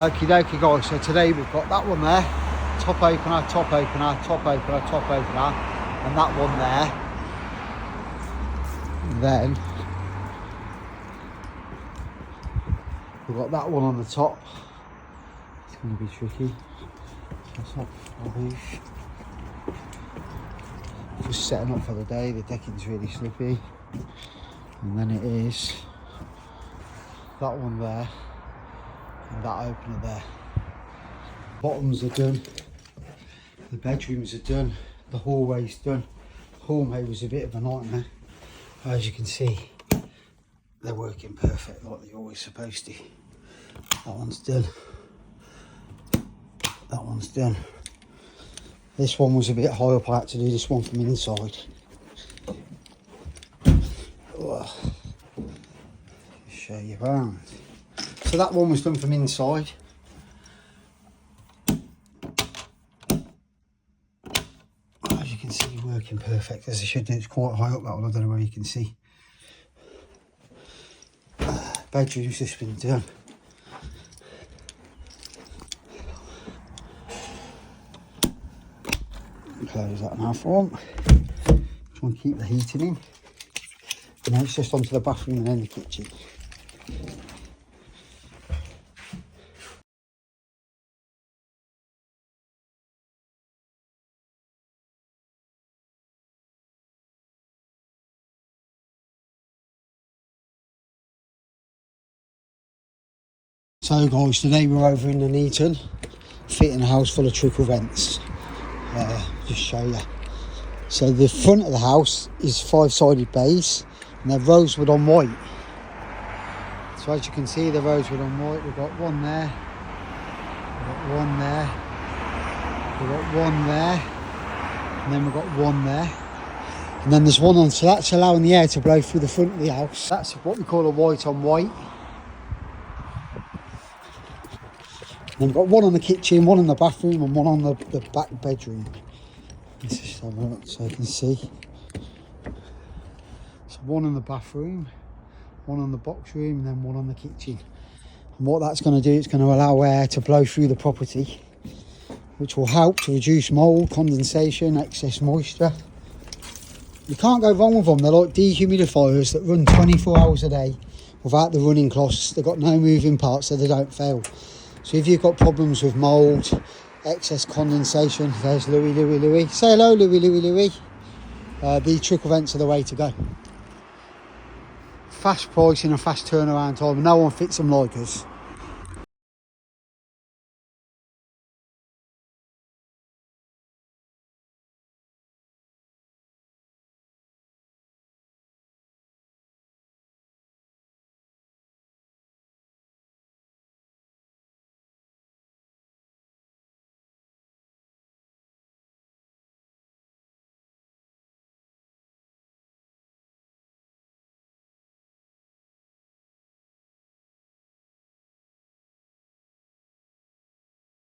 Okie dokie guys, so today we've got that one there, top opener, top opener, top opener, top opener, and that one there. And then we've got that one on the top. It's going to be tricky. That's not rubbish. Just setting up for the day, the decking's really slippy. And then it is that one there and that opener there. Bottoms are done, the bedrooms are done, the hallway's done. The hallway was a bit of a nightmare. As you can see, they're working perfect like they're always supposed to. That one's done. That one's done. This one was a bit high up, I had to do this one from inside. Show you around. So that one was done from inside. As you can see, working perfect as I should do. It's quite high up, that one. I don't know where you can see. Bedroom's just been done. Close that now for them. Just want to keep the heating in. And now it's just onto the bathroom and then the kitchen. So guys, today we're over in Nuneaton, fitting a house full of trickle vents. Just show you. So the front of the house is 5-sided bays and they're rosewood on white. So as you can see, the rosewood on white, we've got one there, we've got one there, we've got one there, and then we've got one there. And then there's one on, so that's allowing the air to blow through the front of the house. That's what we call a white on white. And we've got one on the kitchen, one in the bathroom and one on the back bedroom. Let's just have a look so you can see. So one in the bathroom, one on the box room and then one on the kitchen. And what that's going to do, it's going to allow air to blow through the property, which will help to reduce mould, condensation, excess moisture. You can't go wrong with them. They're like dehumidifiers that run 24 hours a day without the running costs. They've got no moving parts so they don't fail. So if you've got problems with mould, excess condensation, there's Louis. Say hello, Louis. The trickle vents are the way to go. Fast pricing and fast turnaround time. No one fits them like us.